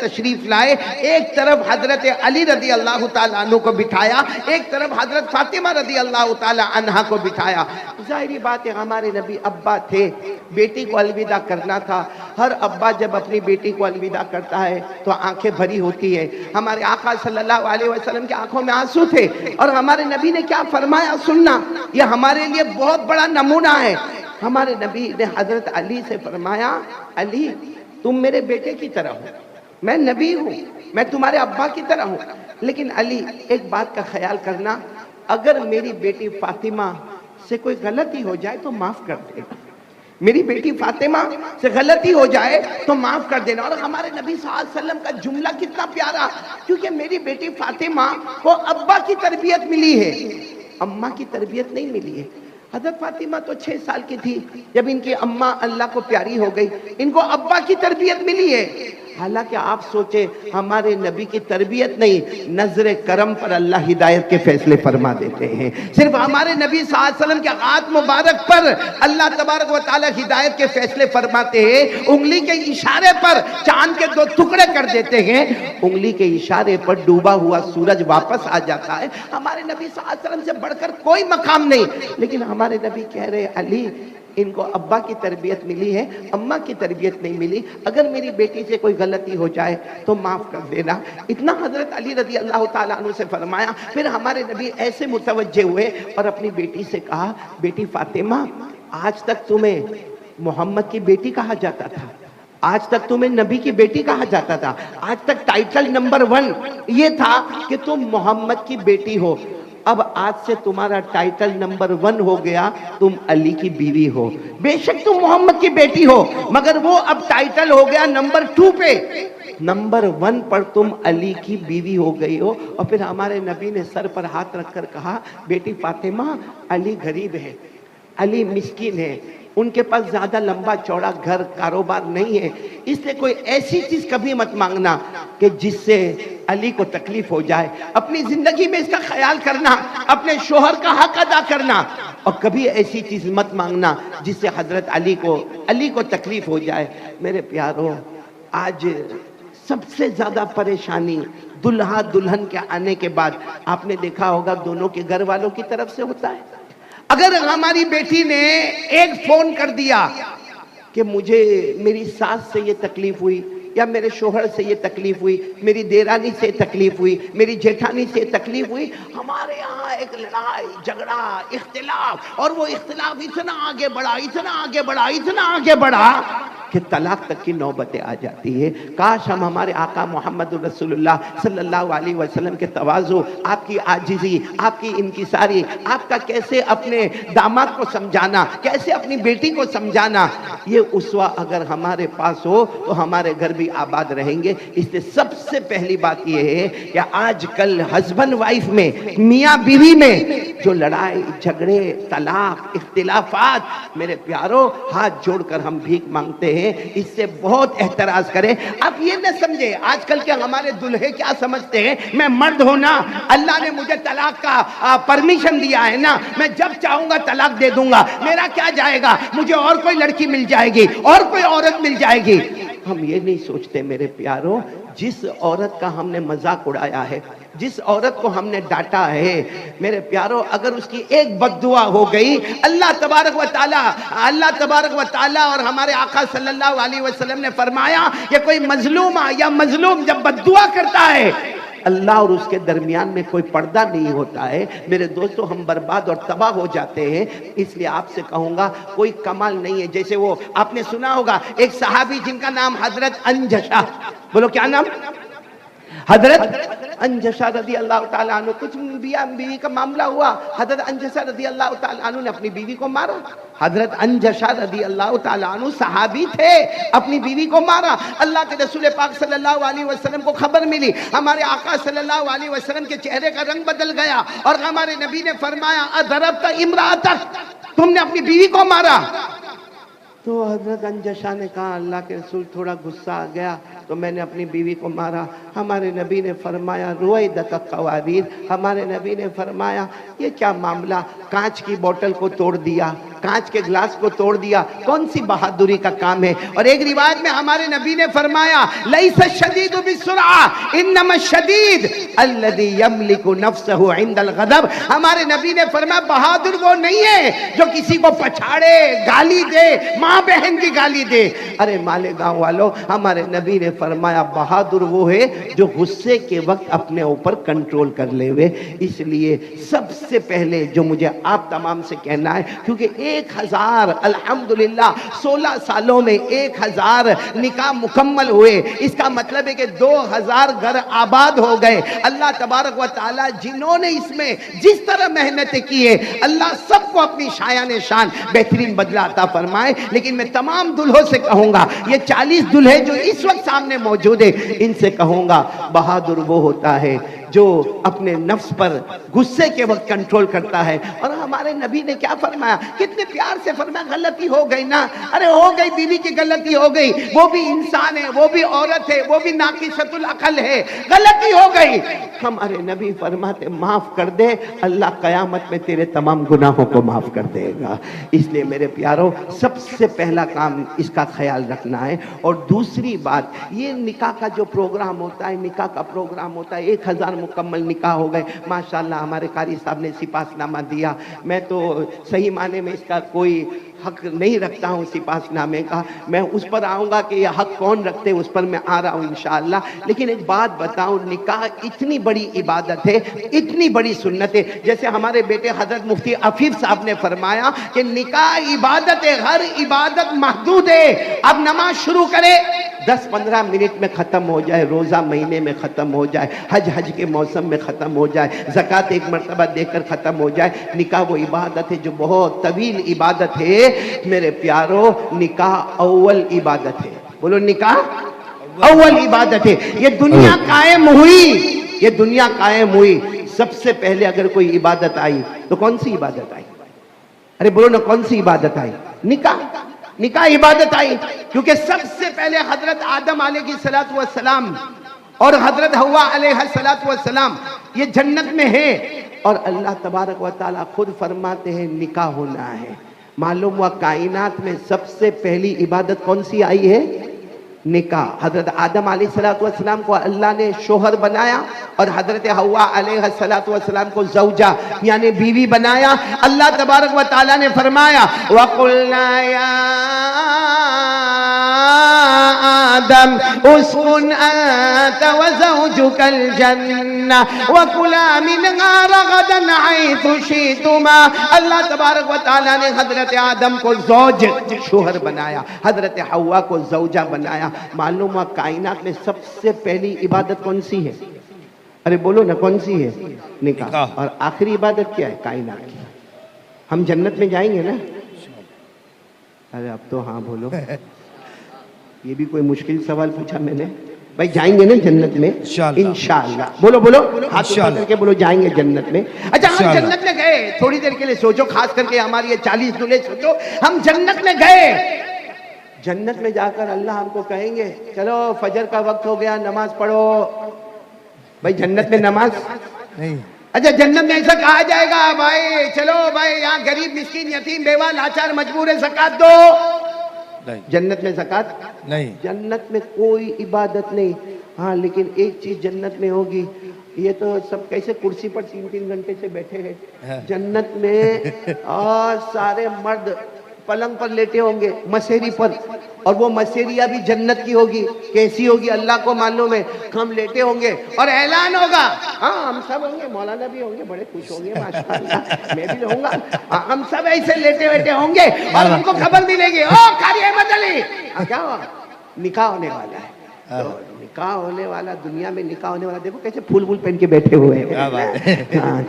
تشریف لائے، ایک طرف حضرت علی رضی اللہ تعالیٰ عنہ کو بٹھایا، ایک طرف حضرت فاطمہ رضی اللہ تعالیٰ عنہ کو بٹھایا۔ ظاہری بات ہے ہمارے نبی ابا تھے، بیٹی کو الوداع کرنا تھا۔ ہر ابا جب اپنی بیٹی کو الوداع کرتا ہے تو آنکھیں بھری ہوتی ہے۔ ہمارے آقا صلی اللہ علیہ وسلم کی آنکھوں میں آنسو تھے، اور ہمارے نبی نے کیا فرمایا سننا، یہ ہمارے لیے بہت بڑا نمونہ ہے۔ ہمارے نبی نے حضرت علی سے فرمایا، علی تم میرے بیٹے کی طرح ہو، میں نبی ہوں، میں تمہارے ابا کی طرح ہوں، لیکن علی ایک بات کا خیال کرنا، اگر میری بیٹی فاطمہ سے کوئی غلطی ہو جائے تو معاف کر دینا، میری بیٹی فاطمہ سے غلطی ہو جائے تو معاف کر دینا۔ اور ہمارے نبی صلی اللہ علیہ وسلم کا جملہ کتنا پیارا، کیونکہ میری بیٹی فاطمہ کو ابا کی تربیت ملی ہے، اماں کی تربیت نہیں ملی ہے۔ حضرت فاطمہ تو 6 سال کی تھی جب ان کی اماں اللہ کو پیاری ہو گئی، ان کو ابا کی تربیت ملی ہے۔ حالانکہ آپ سوچیں ہمارے نبی کی تربیت نہیں، نظر کرم پر اللہ ہدایت کے فیصلے فرما دیتے ہیں۔ صرف ہمارے نبی صلی اللہ علیہ وسلم کے ہاتھ مبارک پر اللہ تبارک و تعالی ہدایت کے فیصلے فرماتے ہیں۔ انگلی کے اشارے پر چاند کے 2 ٹکڑے کر دیتے ہیں، انگلی کے اشارے پر ڈوبا ہوا سورج واپس آ جاتا ہے۔ ہمارے نبی صلی اللہ علیہ وسلم سے بڑھ کر کوئی مقام نہیں، لیکن ہمارے نبی کہہ رہے علی ان کو ابا کی تربیت ملی ہے، اماں کی تربیت نہیں ملی، اگر میری بیٹی سے کوئی غلطی ہو جائے تو معاف کر دینا۔ اتنا حضرت علی رضی اللہ تعالیٰ عنہ سے فرمایا۔ پھر ہمارے نبی ایسے متوجہ ہوئے اور اپنی بیٹی سے کہا، بیٹی فاطمہ آج تک تمہیں محمد کی بیٹی کہا جاتا تھا، آج تک تمہیں نبی کی بیٹی کہا جاتا تھا، آج تک ٹائٹل نمبر 1 یہ تھا کہ تم محمد کی بیٹی ہو، اب آج سے تمہارا ٹائٹل نمبر 1 ہو گیا، تم علی کی بیوی ہو۔ بے شک تم محمد کی بیٹی ہو، مگر وہ اب ٹائٹل ہو گیا نمبر 2 پہ، نمبر 1 پر تم علی کی بیوی ہو گئی ہو۔ اور پھر ہمارے نبی نے سر پر ہاتھ رکھ کر کہا، بیٹی فاطمہ علی غریب ہے، علی مسکین ہے، ان کے پاس زیادہ لمبا چوڑا گھر کاروبار نہیں ہے، اس لیے کوئی ایسی چیز کبھی مت مانگنا کہ جس سے علی کو تکلیف ہو جائے۔ اپنی زندگی میں اس کا خیال کرنا، اپنے شوہر کا حق ادا کرنا، اور کبھی ایسی چیز مت مانگنا جس سے حضرت علی کو تکلیف ہو جائے۔ میرے پیارو، آج سب سے زیادہ پریشانی دلہا دلہن کے آنے کے بعد آپ نے دیکھا ہوگا دونوں کے گھر والوں کی طرف سے ہوتا ہے۔ اگر ہماری بیٹی نے ایک فون کر دیا کہ مجھے میری ساس سے یہ تکلیف ہوئی، یا میرے شوہر سے یہ تکلیف ہوئی، میری دیرانی سے تکلیف ہوئی، میری جیٹھانی سے تکلیف ہوئی، ہمارے یہاں ایک لڑائی جھگڑا اختلاف، اور وہ اختلاف اتنا آگے بڑھا، اتنا آگے بڑھا، اتنا آگے بڑھا کہ طلاق تک کی نوبتیں آ جاتی ہے۔ کاش ہم ہمارے آقا محمد رسول اللہ صلی اللہ علیہ وسلم کے تواضع، آپ کی عاجزی، آپ کی انکساری، آپ کا کیسے اپنے داماد کو سمجھانا، کیسے اپنی بیٹی کو سمجھانا، یہ اسوہ اگر ہمارے پاس ہو تو ہمارے گھر بھی آباد رہیں گے۔ اس سے سب سے پہلی بات یہ ہے کہ آج کل ہسبینڈ وائف میں، میاں بیوی میں جو لڑائی جھگڑے طلاق اختلافات، میرے پیارو ہاتھ جوڑ کر ہم بھیک مانگتے ہیں، اس سے بہت احتراز کریں۔ اب یہ نہ سمجھے آج کل کے ہمارے دلہے کیا سمجھتے ہیں، میں مرد ہوں نا، اللہ نے مجھے طلاق کا پرمیشن دیا ہے نا، میں جب چاہوں گا طلاق دے دوں گا، میرا کیا جائے گا، مجھے اور کوئی لڑکی مل جائے گی، اور کوئی عورت مل جائے گی۔ ہم یہ نہیں سوچتے میرے پیارو، جس عورت کا ہم نے مذاق اڑایا ہے، جس عورت کو ہم نے ڈانٹا ہے، میرے پیارو اگر اس کی ایک بد دعا ہو گئی، اللہ تبارک و تعالی اور ہمارے آقا صلی اللہ علیہ وسلم نے فرمایا کہ کوئی مظلومہ یا مظلوم جب بد دعا کرتا ہے، اللہ اور اس کے درمیان میں کوئی پردہ نہیں ہوتا ہے، میرے دوستو ہم برباد اور تباہ ہو جاتے ہیں۔ اس لیے آپ سے کہوں گا کوئی کمال نہیں ہے، جیسے وہ آپ نے سنا ہوگا ایک صحابی جن کا نام حضرت انجشہ، بولو کیا نام، حضرت انجشہ رضی اللہ تعالیٰ عنہ، کچھ بیوی کا معاملہ ہوا، حضرت انجشہ رضی اللہ تعالیٰ عنہ نے اپنی بیوی کو مارا۔ حضرت انجشہ رضی اللہ تعالیٰ عنہ صحابی تھے، اپنی بیوی کو مارا۔ اللہ کے رسول پاک صلی اللہ علیہ وسلم کو خبر ملی، ہمارے آقا صلی اللہ علیہ وسلم کے چہرے کا رنگ بدل گیا، اور ہمارے نبی نے فرمایا اضربت امرأتک، تم نے اپنی بیوی کو مارا۔ تو حضرت انجشہ نے کہا اللہ کے رسول تھوڑا غصہ آ گیا تو میں نے اپنی بیوی کو مارا۔ ہمارے نبی نے فرمایا رویدۃ قواریر، ہمارے نبی نے فرمایا یہ کیا معاملہ، کانچ کی بوتل کو توڑ دیا، کانچ کے گلاس کو توڑ دیا، کون سی بہادری کا کام ہے؟ اور ایک روایت میں ہمارے نبی نے فرمایا لیس الشدید بالسرعہ انما الشدید الذی یملک نفسہ عند الغضب۔ ہمارے نبی نے فرمایا بہادر وہ نہیں ہے جو کسی کو پچھاڑے، گالی دے، ماں بہن کی گالی دے۔ ارے مالیگاؤں والوں، ہمارے نبی نے فرمایا بہادر وہ ہے جو غصے کے وقت اپنے اوپر کنٹرول کر لے ہوئے۔ اس لیے سب سے پہلے جو مجھے آپ تمام سے کہنا ہے، کیونکہ 1000 الحمدللہ 16 سالوں میں 1000 نکاح مکمل ہوئے، اس کا مطلب ہے کہ 2000 گھر آباد ہو گئے۔ اللہ تبارک و تعالی جنہوں نے اس میں جس طرح محنت کی ہے، اللہ سب کو اپنی شایان شان بہترین بدلہ عطا فرمائے۔ لیکن میں تمام دلہوں سے کہوں گا، یہ 40 دلہے جو اس وقت سامنے موجود ہیں، ان سے کہوں گا بہادر وہ ہوتا ہے جو اپنے نفس پر غصے کے وقت کنٹرول کرتا ہے۔ اور ہمارے نبی نے کیا فرمایا، کتنے پیار سے فرمایا غلطی ہو گئی نا، ارے ہو گئی، بیوی کی غلطی ہو گئی، وہ بھی انسان ہے، وہ بھی عورت ہے، وہ بھی ناقصۃ العقل ہے، غلطی ہو گئی۔ ہمارے نبی فرماتے معاف کر دے، اللہ قیامت میں تیرے تمام گناہوں کو معاف کر دے گا۔ اس لیے میرے پیاروں، سب سے پہلا کام اس کا خیال رکھنا ہے۔ اور دوسری بات، یہ نکاح کا جو پروگرام ہوتا ہے، نکاح کا پروگرام ہوتا ہے، 1000 مکمل نکاح ہو گئے، ماشاءاللہ ہمارے قاری صاحب نے سپاس نامہ دیا۔ میں تو صحیح معنی میں اس کا کوئی حق نہیں رکھتا ہوں سپاس نامے کا، میں اس پر آؤں گا کہ یہ حق کون رکھتے، اس پر میں آ رہا ہوں انشاءاللہ۔ لیکن ایک بات بتاؤں، نکاح اتنی بڑی عبادت ہے، اتنی بڑی سنت ہے، جیسے ہمارے بیٹے حضرت مفتی عفیف صاحب نے فرمایا کہ نکاح عبادت ہے، ہر عبادت محدود ہے۔ اب نماز شروع کرے 10-15 منٹ میں ختم ہو جائے، روزہ مہینے میں ختم ہو جائے، حج کے موسم میں ختم ہو جائے، زکوٰۃ ایک مرتبہ دے کر ختم ہو جائے۔ نکاح وہ عبادت ہے جو بہت طویل عبادت ہے۔ میرے پیاروں، نکاح اول عبادت ہے، بولو نکاح اول عبادت ہے۔ یہ دنیا قائم ہوئی، یہ دنیا قائم ہوئی، سب سے پہلے اگر کوئی عبادت آئی تو کون سی عبادت آئی؟ ارے بولو نا، کون سی عبادت آئی؟ نکاح، نکاح عبادت آئی، کیونکہ سب سے پہلے حضرت آدم علیہ السلام اور حضرت حوا علیہ السلام یہ جنت میں ہے، اور اللہ تبارک و تعالیٰ خود فرماتے ہیں نکاح ہونا ہے۔ معلوم ہوا کائنات میں سب سے پہلی عبادت کون سی آئی ہے؟ نکاح۔ حضرت آدم علیہ السلام کو اللہ نے شوہر بنایا، اور حضرت حوا علیہ السلام کو زوجہ یعنی بیوی بنایا۔ اللہ تبارک و تعالیٰ نے فرمایا وَقُلْنَا يَا آدم اسكن أنت وزوجك الجنة وكلا منها رغدا حيث شئتما۔ اللہ تبارک و تعالیٰ نے حضرت آدم کو زوج شوہر بنایا، حضرت حوا کو زوجہ بنایا۔ معلوم ہوا کائنات میں سب سے پہلی عبادت کون سی ہے؟ ارے بولو نا، کون سی ہے؟ نکاح۔ اور آخری عبادت کیا ہے کائنات کی؟ ہم جنت میں جائیں گے نا؟ ارے اب تو ہاں بولو، یہ بھی کوئی مشکل سوال پوچھا میں نے؟ بھائی جائیں گے نا جنت میں انشاءاللہ؟ بولو بولو، ہاتھ اٹھا کر کے بولو جائیں گے جنت میں۔ اچھا ہم جنت میں گئے، تھوڑی دیر کے لیے سوچو، خاص کر کے ہماری یہ 40 دلہے سوچو، ہم جنت میں گئے، جنت میں جا کر اللہ ہم کو کہیں گے چلو فجر کا وقت ہو گیا، نماز پڑھو۔ بھائی جنت میں نماز نہیں۔ اچھا جنت میں ایسا کہا جائے گا بھائی چلو بھائی یہاں غریب مسکین یتیم بیوہ لاچار مجبور ہے، زکوٰۃ دو؟ جنت میں زکوٰۃ نہیں، جنت میں کوئی عبادت نہیں۔ ہاں لیکن ایک چیز جنت میں ہوگی، یہ تو سب کیسے کرسی پر 3-3 گھنٹے سے بیٹھے ہیں جنت میں، اور سارے مرد پلنگ پر لیٹے ہوں گے، مسیری پر، اور وہ مسیریہ بھی جنت کی ہوگی، کیسی ہوگی اللہ کو معلوم ہے۔ ہم لیٹے ہوں گے اور اعلان ہوگا، ہاں ہم سب ہوں گے، مولانا بھی ہوں گے، بڑے خوش ہوں گے ماشاءاللہ، میں بھی رہوں گا، ہم سب ایسے لیٹے بیٹھے ہوں گے، اور ہم کو خبر ملے گی او قاری احمد علی کیا ہوا؟ نکاح ہونے والا ہے۔ نکاح ہونے والا، دنیا میں نکاح ہونے والا، دیکھو کیسے پھول پھول پہن کے بیٹھے ہوئے ہیں،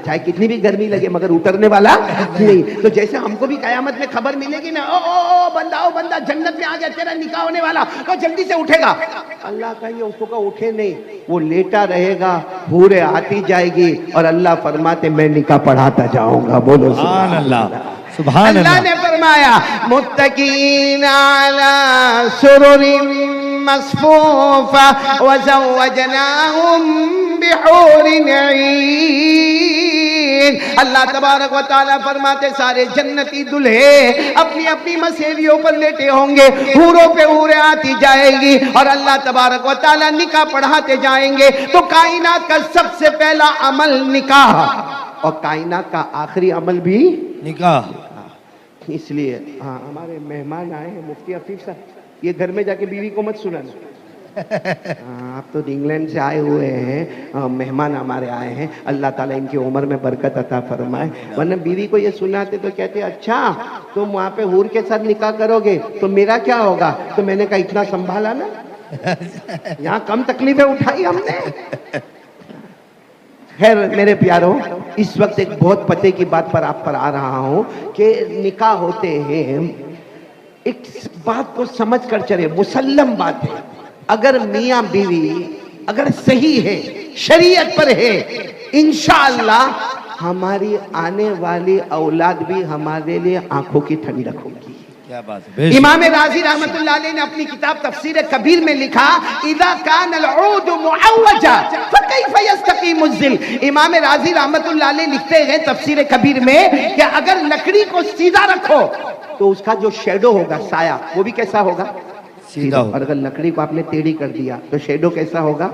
چاہے کتنی بھی گرمی لگے مگر اترنے والا نہیں۔ تو جیسے ہم کو بھی قیامت میں خبر ملے گی نا، او بندہ، او بندہ جنت میں آ گیا، تیرا نکاح ہونے والا، تو جلدی سے اٹھے گا۔ اللہ کہیں گے اس کو اٹھے نہیں، وہ لیٹا رہے گا، حوریں آتی جائے گی، اور اللہ فرماتے میں نکاح پڑھاتا جاؤں گا۔ بولو سبحان اللہ۔ سبحان اللہ نے فرمایا متکئین علی سرر مصفوفہ وزوجناہم بحور عین۔ تدبیر۔ اللہ تبارک و تعالیٰ فرماتے سارے جنتی دلہے اپنی اپنی مسیریوں پر لیٹے ہوں گے، حوروں پہ حوریں آتی جائیں گی، اور اللہ تبارک و تعالیٰ نکاح پڑھاتے جائیں گے۔ تو کائنات کا سب سے پہلا عمل نکاح، اور کائنات کا آخری عمل بھی نکاح۔ اس لیے ہاں ہمارے مہمان آئے ہیں مفتی عفیف صاحب، یہ گھر میں جا کے بیوی کو مت سنانا۔ آپ تو انگلینڈ سے آئے ہوئے ہیں، مہمان ہمارے آئے ہیں، اللہ تعالیٰ ان کی عمر میں برکت عطا فرمائے، ورنہ بیوی کو یہ سناتے تو کہتے اچھا تم وہاں پہ حور کے ساتھ نکاح کرو گے تو میرا کیا ہوگا؟ تو میں نے کہا اتنا سنبھالا نا، یہاں کم تکلیفیں اٹھائی ہم نے۔ خیر میرے پیاروں، اس وقت ایک بہت پتے کی بات پر آپ پر آ رہا ہوں کہ نکاح ہوتے ہیں، ایک بات کو سمجھ کر چلے، مسلم بات ہے، اگر میاں بیوی اگر صحیح ہے، شریعت پر ہے، انشاءاللہ ہماری آنے والی اولاد بھی ہمارے لیے آنکھوں کی ٹھنڈک ہوگی۔ کیا بات ہے۔ امام رازی رحمت اللہ علیہ نے اپنی کتاب تفسیر کبیر میں لکھا اذا کان العود معوجا فکیف یستقیم الظل۔ امام رازی رحمت اللہ علیہ لکھتے ہیں تفسیر کبیر میں کہ اگر لکڑی کو سیدھا رکھو تو اس کا جو شیڈو ہوگا، سایہ، وہ بھی کیسا ہوگا؟ سیدھا ہوگا۔ اور اگر لکڑی کو آپ نے ٹیڑھی کر دیا تو شیڈو کیسا ہوگا؟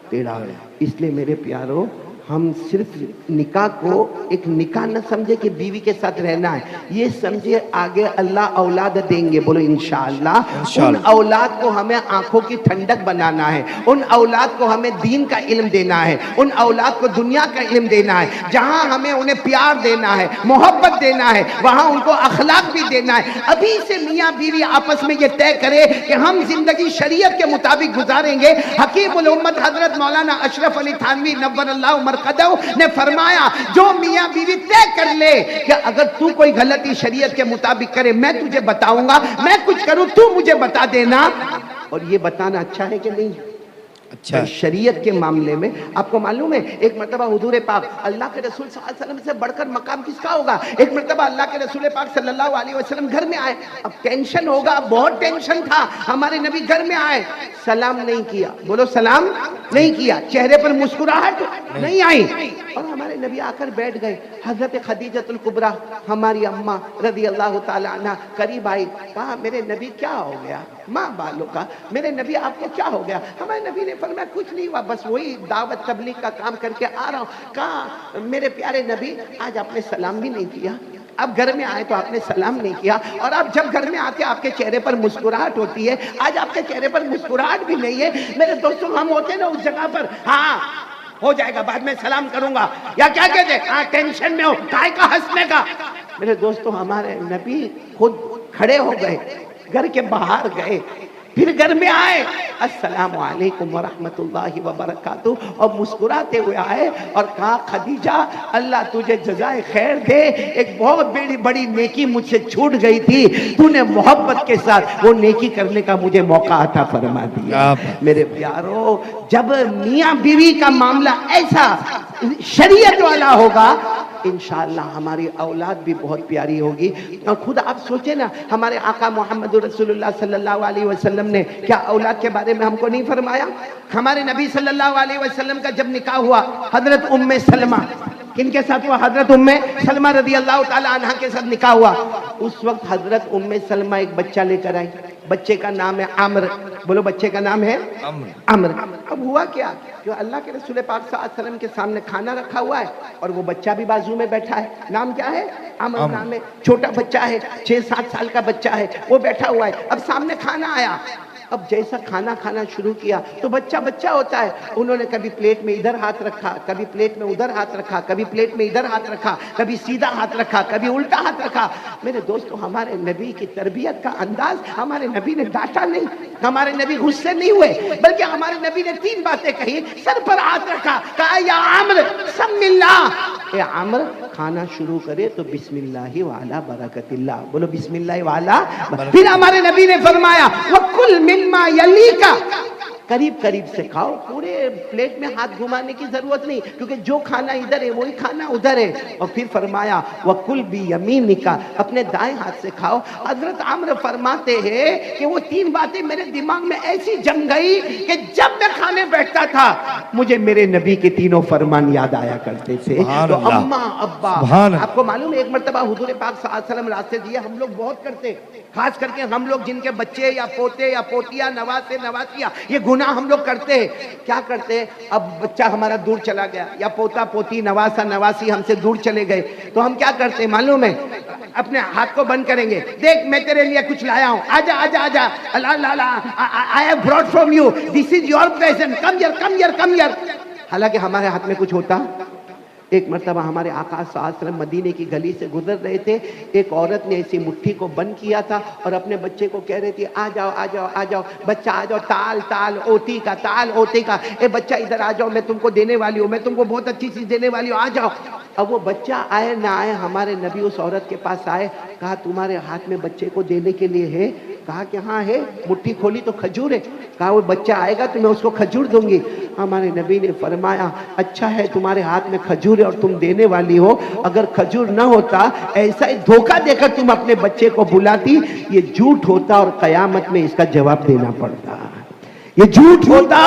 ٹیڑھا۔ اس لیے میرے پیاروں، ہم صرف نکاح کو ایک نکاح نہ سمجھے کہ بیوی کے ساتھ رہنا ہے، یہ سمجھے آگے اللہ اولاد دیں گے، بولو انشاءاللہ۔ ان اولاد کو ہمیں آنکھوں کی ٹھنڈک بنانا ہے، ان اولاد کو ہمیں دین کا علم دینا ہے، ان اولاد کو دنیا کا علم دینا ہے، جہاں ہمیں انہیں پیار دینا ہے، محبت دینا ہے، وہاں ان کو اخلاق بھی دینا ہے۔ ابھی سے میاں بیوی آپس میں یہ طے کرے کہ ہم زندگی شریعت کے مطابق گزاریں گے۔ حکیم الامت حضرت مولانا اشرف علی تھانوی نور اللہ مرقدہ نے فرمایا جو میاں بیوی طے کر لے کہ اگر تو کوئی غلطی شریعت کے مطابق کرے میں تجھے بتاؤں گا، میں کچھ کروں تو مجھے بتا دینا، اور یہ بتانا اچھا ہے کہ نہیں؟ اچھا۔ شریعت کے معاملے میں آپ کو معلوم ہے ایک مرتبہ حضور پاک اللہ کے رسول صلی اللہ علیہ وسلم سے بڑھ کر مقام کس کا ہوگا؟ ایک مرتبہ اللہ کے رسول پاک صلی اللہ علیہ وسلم گھر میں آئے، اب ٹینشن ہوگا، بہت ٹینشن تھا، ہمارے نبی گھر میں آئے، سلام نہیں کیا، بولو سلام نہیں کیا، چہرے پر مسکراہٹ نہیں آئی، اور ہمارے نبی آ کر بیٹھ گئے۔ حضرت خدیجۃ الکبریٰ ہماری اماں رضی اللہ تعالی عنہ قریب آئی، کہا میرے نبی کیا ہو گیا؟ ماں بالوں کا، میرے نبی آپ کو کیا ہو گیا؟ ہمارے نبی نے فرمایا کچھ نہیں ہوا، بس وہی دعوت تبلیغ کا کام کر کے آ رہا ہوں۔ کہا میرے پیارے نبی آج آپ نے سلام بھی نہیں کیا، اب گھر میں آئے تو آپ نے سلام نہیں کیا، اور آپ جب گھر میں آتے آپ کے چہرے پر مسکراہٹ ہوتی ہے، آج آپ کے چہرے پر مسکراہٹ بھی نہیں ہے۔ میرے دوستوں ہم ہوتے نا اس جگہ پر، ہاں ہو جائے گا بعد میں سلام کروں گا، یا کیا کہتے ہیں ہاں ٹینشن میں ہو، کائے کا ہنسنے کا۔ میرے دوستوں ہمارے نبی خود کھڑے ہو گئے، گھر کے باہر گئے، پھر گھر میں آئے، السلام علیکم ورحمت اللہ وبرکاتہ، اور مسکراتے ہوئے آئے اور کہا خدیجہ اللہ تجھے جزائے خیر دے، ایک بہت بڑی نیکی مجھ سے چھوٹ گئی تھی، تو نے محبت کے ساتھ وہ نیکی کرنے کا مجھے موقع عطا فرما دیا۔ میرے پیارو، جب میاں بیوی کا معاملہ ایسا شریعت والا ہوگا انشاءاللہ ہماری اولاد بھی بہت پیاری ہوگی۔ اور خود آپ سوچیں نا، ہمارے آقا محمد رسول اللہ صلی اللہ علیہ وسلم نے کیا اولاد کے بارے میں ہم کو نہیں فرمایا؟ ہمارے نبی صلی اللہ علیہ وسلم کا جب نکاح ہوا حضرت ام سلمہ، کن کے ساتھ ہوا؟ حضرت ام سلمہ رضی اللہ تعالی عنہ کے ساتھ نکاح ہوا۔ اس وقت حضرت ام سلمہ ایک بچہ لے کر آئی، بچے کا نام ہے عمر، بولو بچے کا نام ہے عمر۔ اب ہوا کیا کہ اللہ کے رسول پاک صلی اللہ علیہ وسلم کے سامنے کھانا رکھا ہوا ہے اور وہ بچہ بھی بازو میں بیٹھا ہے، نام کیا ہے؟ عمر نام ہے، چھوٹا بچہ ہے، 6-7 سال کا بچہ ہے، وہ بیٹھا ہوا ہے۔ اب سامنے کھانا آیا، اب جیسا کھانا کھانا شروع کیا تو بچہ بچہ ہوتا ہے، انہوں نے کبھی پلیٹ میں ادھر ہاتھ رکھا، کبھی پلیٹ میں ادھر ہاتھ رکھا، کبھی پلیٹ میں ادھر ہاتھ رکھا، کبھی سیدھا ہاتھ رکھا، کبھی الٹا ہاتھ رکھا۔ میرے دوستو ہمارے نبی کی تربیت کا انداز، ہمارے نبی نے ڈانٹا نہیں، ہمارے نبی غصے نہیں ہوئے، بلکہ ہمارے نبی نے 3 باتیں کہی، سر پر ہاتھ رکھا، کہا یا عمر سم اللہ، اے عمر کھانا شروع کرے تو بسم اللہ وعلا برکت اللہ، بولو بسم اللہ وعلا۔ پھر ہمارے نبی نے فرمایا وَكُلْ مِمَّا يَلِيكَ، قریب قریب سے کھاؤ, پورے پلیٹ میں ہاتھ گھمانے کی ضرورت نہیں, کیونکہ جو کھانا ادھر ہے وہی کھانا ادھر ہے. اور پھر فرمایا وَكُلْ بِيَمِينِكَ, اپنے دائیں ہاتھ سے کھاؤ. حضرت عمرو فرماتے ہیں کہ وہ تین باتیں میرے دماغ میں ایسی جم گئی کہ جب میں کھانے بیٹھتا تھا مجھے میرے نبی کے تینوں فرمان یاد آیا کرتے تھے. تو اماں ابا, آپ کو معلوم ہے ایک مرتبہ حضور پاک صلی اللہ علیہ وسلم راستے دیے, ہم لوگ بہت کرتے, خاص کر کے ہم لوگ جن کے بچے یا پوتے یا پوتیاں نواسے نواسیاں یہ گناہ ہم لوگ کرتے ہیں. کیا کرتے, اب بچہ ہمارا دور چلا گیا یا پوتا پوتی نواسا نواسی ہم سے دور چلے گئے, تو ہم کیا کرتے ہیں معلوم ہے, اپنے ہاتھ کو بند کریں گے, دیکھ میں تیرے لیے کچھ لایا ہوں, آجا آجا آجا, I have brought from you, this is your present, come here, come here, come here. حالانکہ ہمارے ہاتھ میں کچھ ہوتا. ایک مرتبہ ہمارے آقا صلی اللہ علیہ وسلم مدینے کی گلی سے گزر رہے تھے, ایک عورت نے ایسی مٹھی کو بند کیا تھا اور اپنے بچے کو کہہ رہی تھی آ جاؤ آ جاؤ آ جاؤ بچہ آ جاؤ, تال تال اوتی کا, تال اوتی کا, اے بچہ ادھر آ جاؤ, میں تم کو دینے والی ہوں, میں تم کو بہت اچھی چیز دینے والی ہوں, آ جاؤ. اب وہ بچہ آئے نہ آئے, ہمارے نبی اس عورت کے پاس آئے, کہا تمہارے ہاتھ میں بچے کو دینے کے لیے ہے؟ کہا کہ ہاں ہے. مٹھی کھولی تو کھجور ہے. کہا وہ بچہ آئے گا تو میں اس کو کھجور دوں گی. ہمارے نبی نے فرمایا اچھا ہے تمہارے ہاتھ میں کھجور ہے اور تم دینے والی ہو, اگر کھجور نہ ہوتا ایسا ہی دھوکہ دے کر تم اپنے بچے کو بلاتی, یہ جھوٹ ہوتا اور قیامت میں اس کا جواب دینا پڑتا. یہ جھوٹ ہوتا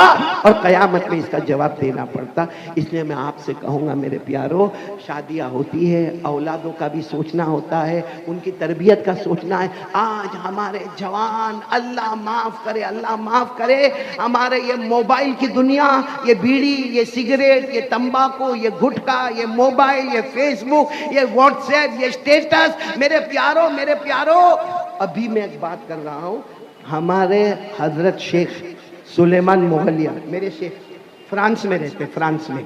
اور قیامت میں اس کا جواب دینا پڑتا. اس لیے میں آپ سے کہوں گا میرے پیارو, شادیاں ہوتی ہے, اولادوں کا بھی سوچنا ہوتا ہے, ان کی تربیت کا سوچنا ہے. آج ہمارے جوان, اللہ معاف کرے, اللہ معاف کرے, ہمارے یہ موبائل کی دنیا, یہ بیڑی, یہ سگریٹ, یہ تمباکو, یہ گٹکا, یہ موبائل, یہ فیس بک, یہ واٹس ایپ, یہ اسٹیٹس, میرے پیارو میرے پیارو. ابھی میں ایک بات کر رہا ہوں, ہمارے حضرت شیخ سلیمان مغلیہ, میرے شیخ فرانس میں رہتے, فرانس میں.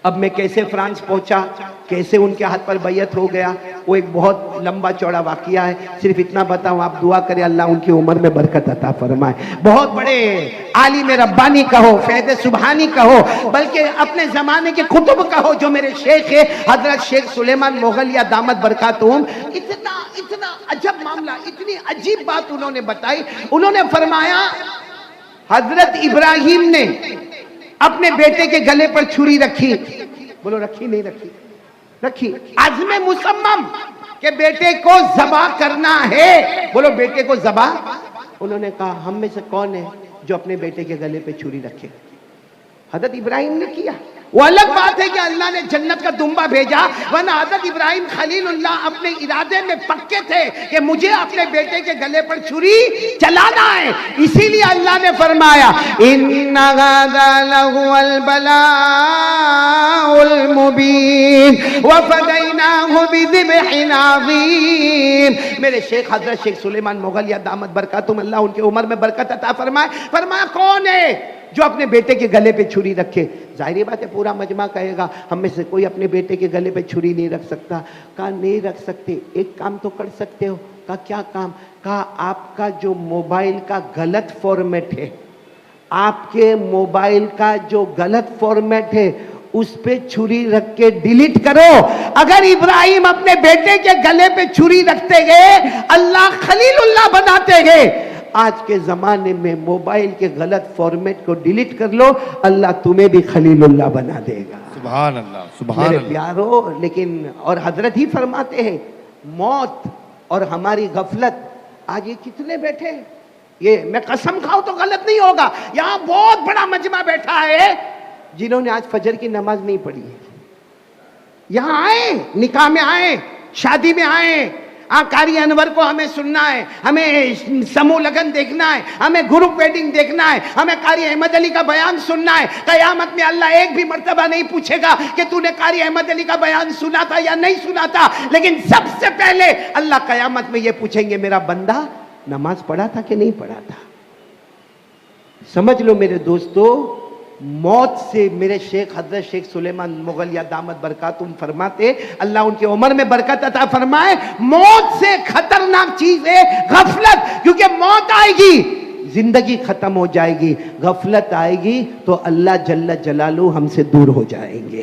اب میں کیسے فرانس پہنچا, کیسے ان کے ہاتھ پر بیعت ہو گیا, وہ ایک بہت لمبا چوڑا واقعہ ہے. صرف اتنا بتاؤں, آپ دعا کریں اللہ ان کی عمر میں برکت عطا فرمائے. بہت بڑے عالم ربانی کہو, فیض سبحانی کہو, بلکہ اپنے زمانے کے قطب کہو, جو میرے شیخ ہے حضرت شیخ سلیمان مغلیہ دامت برکاتہم. اتنا عجب معاملہ, اتنی عجیب بات انہوں نے بتائی. انہوں نے فرمایا حضرت ابراہیم نے اپنے بیٹے کے گلے پر چھری رکھی. بولو رکھی نہیں رکھی؟ رکھی. عزم مصمم کہ بیٹے کو ذبح کرنا ہے. بولو بیٹے کو ذبح. انہوں نے کہا ہم میں سے کون ہے جو اپنے بیٹے کے گلے پہ چھری رکھے؟ حضرت ابراہیم نے کیا. وہ الگ بات ہے کہ اللہ نے جنت کا دمبا بھیجا, ورنہ حضرت ابراہیم خلیل اللہ اپنے ارادے میں پکے تھے کہ مجھے اپنے بیٹے کے گلے پر چھری چلانا ہے. اسی لیے اللہ نے فرمایا ان ھذا لہو البلاء المبین وفدیناہ بذبح عظیم. میرے شیخ حضرت شیخ سلیمان مغلیہ دامت برکاتہم, اللہ ان کی عمر میں برکت عطا فرمائے, فرمایا کون ہے جو اپنے بیٹے کے گلے پہ چھری رکھے؟ ظاہری بات ہے پورا مجمع کہے گا ہم میں سے کوئی اپنے بیٹے کے گلے پہ چھری نہیں رکھ سکتا. کہا نہیں رکھ سکتے, ایک کام تو کر سکتے ہو. کہا کیا کام؟ کہا آپ کا جو موبائل کا غلط فارمیٹ ہے, آپ کے موبائل کا جو غلط فارمیٹ ہے اس پہ چھری رکھ کے ڈیلیٹ کرو. اگر ابراہیم اپنے بیٹے کے گلے پہ چھری رکھتے گئے, اللہ خلیل اللہ بناتے گئے. آج کے زمانے میں موبائل کے غلط فارمیٹ کو ڈیلیٹ کر لو, اللہ تمہیں بھی خلیل اللہ بنا دے گا. سبحان اللہ, سبحان میرے اللہ. پیارو, لیکن اور حضرت ہی فرماتے ہیں موت اور ہماری غفلت. آج یہ کتنے بیٹھے, یہ میں قسم کھاؤں تو غلط نہیں ہوگا, یہاں بہت بڑا مجمع بیٹھا ہے جنہوں نے آج فجر کی نماز نہیں پڑھی ہے. یہاں آئے, نکاح میں آئے, شادی میں آئے, قاری انور کو ہمیں سننا ہے, ہمیں سموہ لگن دیکھنا ہے, ہمیں گروپ ویڈنگ دیکھنا ہے, ہمیں قاری احمد علی کا بیان سننا ہے. قیامت میں اللہ ایک بھی مرتبہ نہیں پوچھے گا کہ تو نے قاری احمد علی کا بیان سنا تھا یا نہیں سنا تھا, لیکن سب سے پہلے اللہ قیامت میں یہ پوچھیں گے میرا بندہ نماز پڑھا تھا کہ نہیں پڑھا تھا. سمجھ لو میرے دوستو, موت سے میرے شیخ حضرت شیخ سلیمان مغلیہ دامت برکاتہم فرماتے, اللہ ان کی عمر میں برکت عطا فرمائے, موت سے خطرناک چیز ہے غفلت. کیونکہ موت آئے گی زندگی ختم ہو جائے گی, غفلت آئے گی تو اللہ جل جلالہ ہم سے دور ہو جائیں گے.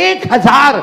1000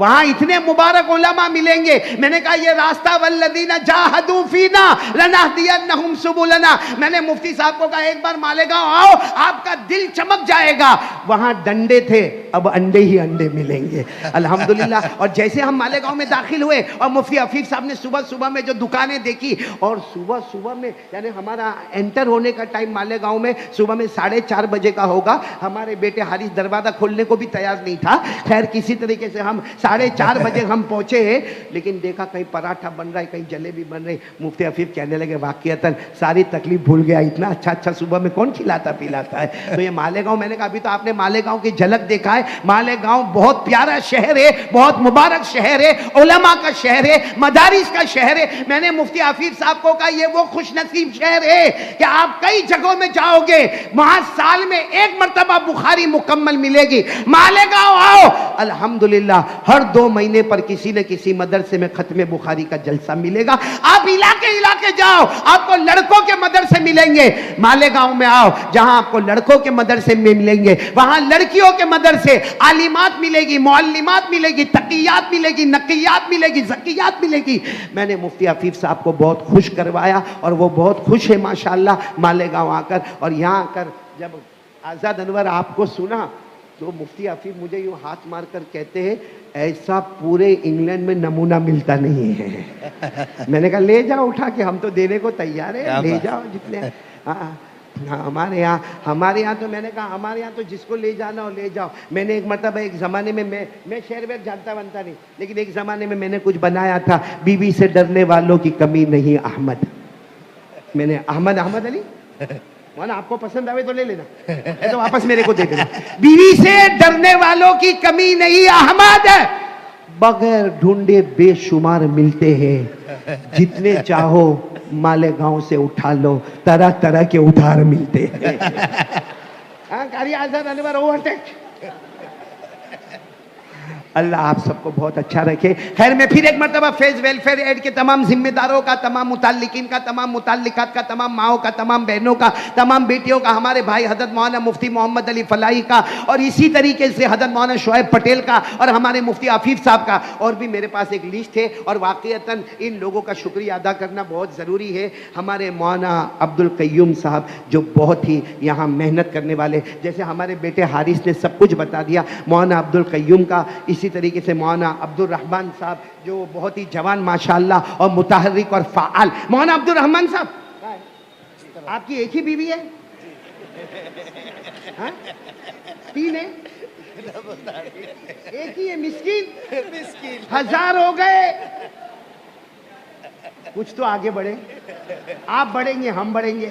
وہاں اتنے مبارک علماء ملیں گے. میں نے کہا یہ راستہ والذین جاہدوا فینا لنہدینہم سبلنا. میں نے مفتی صاحب کو کہا ایک بار مالیگاؤں آؤ, آپ کا دل چمک جائے گا. وہاں ڈنڈے تھے, اب انڈے ہی انڈے ملیں گے الحمدللہ. اور جیسے ہم مالیگاؤں میں داخل ہوئے اور مفتی عفیف صاحب نے صبح میں جو دکانیں دیکھی, اور صبح میں یعنی ہمارا انٹر ہونے کا ٹائم مالیگاؤں میں صبح میں 4:30 بجے کا ہوگا. ہمارے بیٹے حارث دروازہ کھولنے کو بھی تیار نہیں تھا. خیر کسی طریقے سے ہم 4:30 بجے ہم پہنچے, لیکن دیکھا کہیں پراٹھا بن رہا ہے, کہیں جلیبی بن رہی. مفتی عفیف کہنے لگے واقعتاً ساری تکلیف بھول گیا, اتنا اچھا صبح میں کون کھلاتا پلاتا ہے. تو یہ مالیگاؤں, میں نے کہا ابھی تو آپ نے مالیگاؤں کی جھلک دیکھا ہے. مالیگاؤں بہت پیارا شہر ہے, بہت مبارک شہر ہے, علماء کا شہر ہے, مدارس کا شہر ہے. میں نے مفتی عفیف صاحب کو کہا یہ وہ خوش نصیب شہر ہے کہ آپ کئی جگہوں میں جاؤ گے, وہاں سال میں ایک مرتبہ بخاری مکمل ملے گی. مالیگاؤں آؤ, الحمدللہ ہر 2 مہینے پر کسی نہ کسی مدرسے میں ختم بخاری کا جلسہ ملے گا. آپ علاقے جاؤ, آپ کو لڑکوں کے مدرسے ملیں گے. مالیگاؤں میں آؤ جہاں آپ کو لڑکوں کے مدرسے میں ملیں گے, وہاں لڑکیوں کے مدرسے, عالمات ملے گی, معلمات ملے گی, تقیات ملے گی, نقیات ملے گی, زکیات ملے گی. میں نے مفتی عفیف صاحب کو بہت خوش کروایا اور وہ بہت خوش ہے ماشاءاللہ مالیگاؤں آ کر. اور یہاں آ کر جب آزاد انور آپ کو سنا تو مفتی عفیف مجھے یوں ہاتھ مار کر کہتے ہیں ایسا پورے انگلینڈ میں نمونہ ملتا نہیں ہے. میں نے کہا لے جاؤ اٹھا کے, ہم تو دینے کو تیار ہیں, لے جاؤ جتنے. ہمارے یہاں تو میں نے کہا ہمارے یہاں تو جس کو لے جانا ہو لے جاؤ. میں نے ایک مرتبہ ایک زمانے میں میں شہر ویر جانتا بنتا نہیں, لیکن ایک زمانے میں نے کچھ بنایا تھا, بیوی سے ڈرنے والوں کی کمی نہیں احمد. میں نے احمد علی مولانا آپ کو پسند آئے تو لے لینا, تو واپس میرے کو دے دینا. بیوی سے ڈرنے والوں کی کمی نہیں احمد, بغیر ڈھونڈے بے شمار ملتے ہیں, جتنے چاہو مالیگاؤں سے اٹھا لو, طرح طرح کے ادھار ملتے ہیں. قاری آزاد انور اوورٹیک. اللہ آپ سب کو بہت اچھا رکھے. خیر میں پھر ایک مرتبہ فیض ویلفیئر ایڈ کے تمام ذمہ داروں کا, تمام متعلقین کا, تمام متعلقات کا, تمام ماؤں کا, تمام بہنوں کا, تمام بیٹیوں کا, ہمارے بھائی حضرت مولانا مفتی محمد علی فلاحی کا, اور اسی طریقے سے حضرت مولانا شعیب پٹیل کا, اور ہمارے مفتی عفیف صاحب کا, اور بھی میرے پاس ایک لسٹ ہے. اور واقعتاً ان لوگوں کا شکریہ ادا کرنا بہت ضروری ہے. ہمارے مولانا عبد القیوم صاحب جو بہت ہی یہاں محنت کرنے والے, جیسے ہمارے بیٹے حارث نے سب کچھ بتا دیا, مولانا عبد القیوم کا, اسی طریقے سے مولانا عبد الرحمن صاحب جو بہت ہی جوان ماشاءاللہ اور متحرک اور فعال. مولانا عبد الرحمن صاحب آپ کی ایک ہی بیوی ہے؟ 3 ہے؟ ایک ہی ہے, مسکین 1000 ہو گئے. کچھ تو آگے بڑھے, آپ بڑھیں گے ہم بڑھیں گے.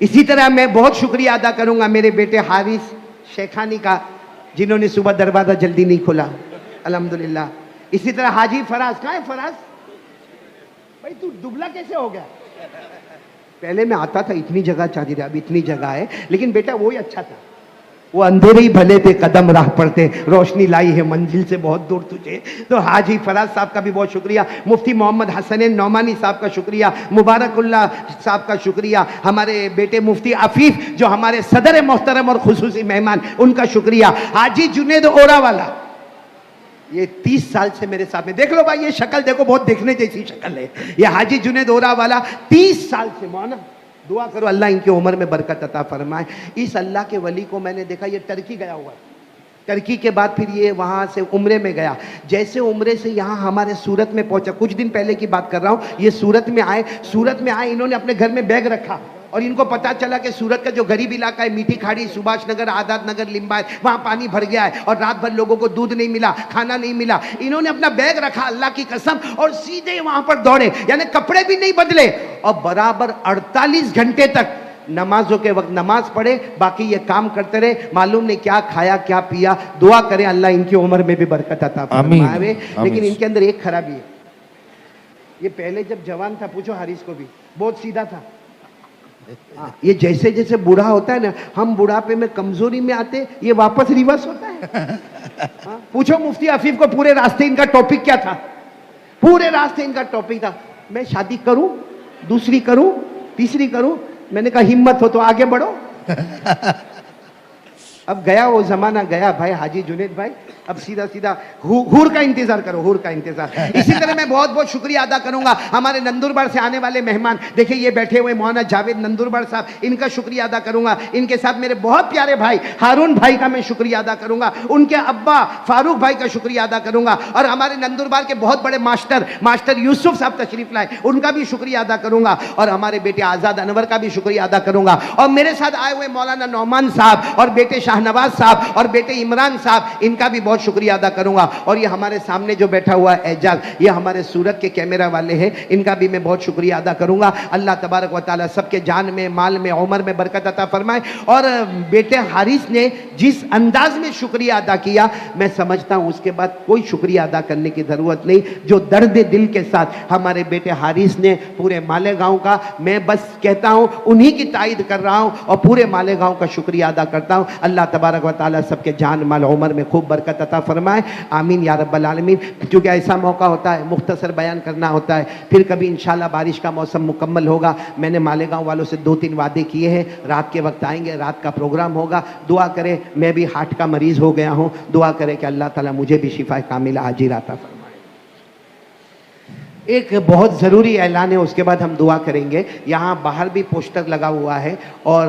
اسی طرح میں بہت شکریہ ادا کروں گا میرے بیٹے حارث شیخانی کا, جنہوں نے صبح دروازہ جلدی نہیں کھولا الحمدللہ. اسی طرح حاجی فراز, کہاں ہے فراز بھائی, تو دبلا کیسے ہو گیا؟ پہلے میں آتا تھا اتنی جگہ چاہتی تھی, اب اتنی جگہ ہے, لیکن بیٹا وہی اچھا تھا. وہ اندھیرے ہی بھلے تھے, قدم راہ پڑتے, روشنی لائی ہے منزل سے بہت دور تجھے. تو حاجی فراز صاحب کا بھی بہت شکریہ, مفتی محمد حسن نعمانی صاحب کا شکریہ, مبارک اللہ صاحب کا شکریہ, ہمارے بیٹے مفتی عفیف جو ہمارے صدر محترم اور خصوصی مہمان, ان کا شکریہ. حاجی جنید اورا والا, یہ 30 سال سے میرے ساتھ میں, دیکھ لو بھائی یہ شکل دیکھو, بہت دیکھنے جیسی شکل ہے. یہ حاجی جنید اورا والا 30 سال سے, مولانا دعا کرو اللہ ان کی عمر میں برکت عطا فرمائے. اس اللہ کے ولی کو میں نے دیکھا, یہ ٹرکی گیا ہوا ہے, ٹرکی کے بعد پھر یہ وہاں سے عمرے میں گیا. جیسے عمرے سے یہاں ہمارے سورت میں پہنچا, کچھ دن پہلے کی بات کر رہا ہوں, یہ سورت میں آئے, انہوں نے اپنے گھر میں بیگ رکھا, اور ان کو پتا چلا کہ سورت کا جو غریب علاقہ ہے, میٹھی کھاڑی, سبھاش نگر, آزاد نگر, لمبائت, وہاں پانی بھر گیا ہے, اور رات بھر لوگوں کو دودھ نہیں ملا, کھانا نہیں ملا. انہوں نے اپنا بیگ رکھا اللہ کی قسم, اور سیدھے وہاں پر دوڑے, یعنی کپڑے بھی نہیں بدلے, اور برابر 48 گھنٹے تک نمازوں کے وقت نماز پڑھے, باقی یہ کام کرتے رہے. معلوم نہیں کیا کھایا کیا پیا, دعا کریں اللہ ان کی عمر میں بھی برکت عطا فرمائے. لیکن ان کے اندر ایک خرابی ہے, یہ پہلے جب جوان تھا, پوچھو حارث کو بھی, بہت سیدھا تھا. یہ جیسے جیسے بوڑھا ہوتا ہے نا, ہم بڑھاپے میں کمزوری میں آتے, یہ واپس ریورس ہوتا ہے. پوچھو مفتی عفیف کو, پورے راستے ان کا ٹاپک کیا تھا, پورے راستے ان کا ٹاپک تھا, میں شادی کروں, دوسری کروں, تیسری کروں. میں نے کہا ہمت ہو تو آگے بڑھو. اب گیا وہ زمانہ گیا بھائی حاجی جنید بھائی, اب سیدھا سیدھا ہور کا انتظار کرو, ہور کا انتظار. اسی طرح میں بہت بہت شکریہ ادا کروں گا ہمارے نندوربار سے آنے والے مہمان, دیکھیں یہ بیٹھے ہوئے مولانا جاوید نندوربار صاحب, ان کا شکریہ ادا کروں گا. ان کے ساتھ میرے بہت پیارے بھائی ہارون بھائی کا میں شکریہ ادا کروں گا, ان کے ابا فاروق بھائی کا شکریہ ادا کروں گا, اور ہمارے نندوربار کے بہت بڑے ماسٹر یوسف صاحب تشریف لائے, ان کا بھی شکریہ ادا کروں گا, اور ہمارے بیٹے آزاد انور کا بھی شکریہ ادا کروں گا, اور میرے ساتھ آئے ہوئے مولانا نعمان صاحب اور بیٹے شاہ نواز صاحب اور بیٹے عمران صاحب, ان کا بھی بہت شکریہ ادا کروں گا. اور یہ ہمارے سامنے جو بیٹھا ہوا ہے اعجاز, یہ ہمارے سورت کے کیمرہ والے ہیں, ان کا بھی میں بہت شکریہ ادا کروں گا. اللہ تبارک و تعالی سب کے جان میں, مال میں, عمر میں برکت عطا فرمائے. اور بیٹے حارث نے جس انداز میں شکریہ ادا کیا, میں سمجھتا ہوں اس کے بعد کوئی شکریہ ادا کرنے کی ضرورت نہیں. جو درد دل کے ساتھ ہمارے بیٹے حارث نے پورے مالیگاؤں کا, میں بس کہتا ہوں انہی کی تائید کر رہا ہوں اور پورے مالیگاؤں کا شکریہ ادا کرتا ہوں. اللہ تبارک و تعالی سب کے جان مال عمر میں خوب برکت عطا فرمائے, آمین یا رب العالمین. کیونکہ ایسا موقع ہوتا ہے مختصر بیان کرنا ہوتا ہے, پھر کبھی انشاءاللہ بارش کا موسم مکمل ہوگا. میں نے مالیگاؤں والوں سے 2-3 وعدے کیے ہیں, رات کے وقت آئیں گے, رات کا پروگرام ہوگا. دعا کرے, میں بھی ہارٹ کا مریض ہو گیا ہوں, دعا کرے کہ اللہ تعالیٰ مجھے بھی شفا کاملہ عاجلہ عطا فرمائے. ایک بہت ضروری اعلان ہے, اس کے بعد ہم دعا کریں گے. یہاں باہر بھی پوسٹر لگا ہوا ہے, اور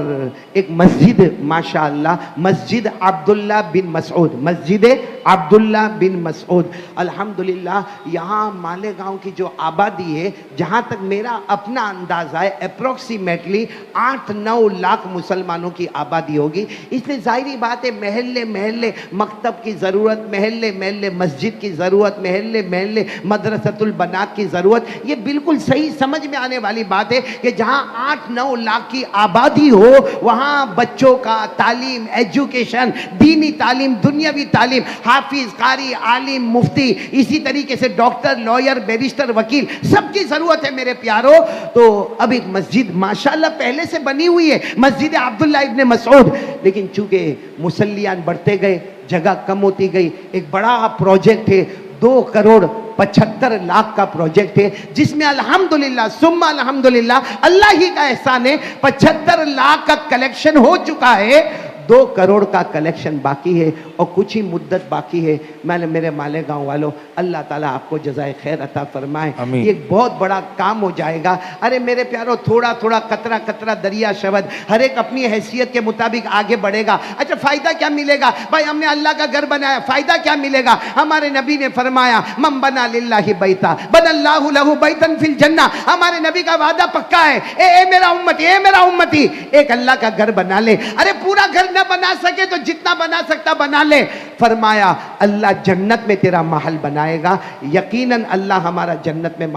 ایک مسجد ماشاءاللہ, مسجد عبداللہ بن مسعود, مسجد عبداللہ بن مسعود, الحمدللہ یہاں مالیگاؤں کی جو آبادی ہے, جہاں تک میرا اپنا اندازہ ہے اپروکسیمیٹلی 8-9 لاکھ مسلمانوں کی آبادی ہوگی. اس لیے ظاہری بات ہے محلے محلے مکتب کی ضرورت, محلے محلے مسجد کی ضرورت, محلے محلے مدرسۃ البنات کی ضرورت. یہ بالکل صحیح سمجھ میں آنے والی بات ہے کہ جہاں 8-9 لاکھ کی آبادی ہو, وہاں بچوں کا تعلیم, ایجوکیشن, دینی تعلیم, دنیاوی تعلیم, حافظ, قاری, عالم, مفتی, اسی طریقے سے ڈاکٹر, لائر, بیرسٹر, وکیل, سب کی ضرورت ہے میرے پیاروں. تو اب ایک مسجد ماشاءاللہ پہلے سے بنی ہوئی ہے, مسجد عبداللہ ابن مسعود, لیکن چونکہ مسلیان بڑھتے گئے, جگہ کم ہوتی گئی, ایک بڑا پروجیکٹ ہے, 2,75,00,000 کا پروجیکٹ ہے, جس میں الحمدللہ ثم الحمدللہ اللہ ہی کا احسان ہے 75 لاکھ کا کلیکشن ہو چکا ہے, 2 کروڑ کا کلیکشن باقی ہے, اور کچھ ہی مدت باقی ہے. میں نے میرے مالیگاؤں والوں, اللہ تعالیٰ آپ کو جزائے خیر عطا فرمائے. یہ ایک بہت بڑا کام ہو جائے گا. ارے میرے پیاروں, تھوڑا تھوڑا قطرہ قطرہ دریا شود, ہر ایک اپنی حیثیت کے مطابق آگے بڑھے گا. اچھا فائدہ کیا ملے گا بھائی؟ ہم نے اللہ کا گھر بنایا, فائدہ کیا ملے گا؟ ہمارے نبی نے فرمایا من بنا للہ بیتا بنا اللہ لہ بیتا فی الجنہ. ہمارے نبی کا وعدہ پکا ہے, اے میرا امتی, اے میرا امتی, ایک اللہ کا گھر بنا لے. ارے پورا گھر نہ بنا سکے تو جتنا بنا سکتا بنا لے. فرمایا اللہ جنت میں تیرا محل بنائے گا. یقیناً اللہ ہمارا جنت میں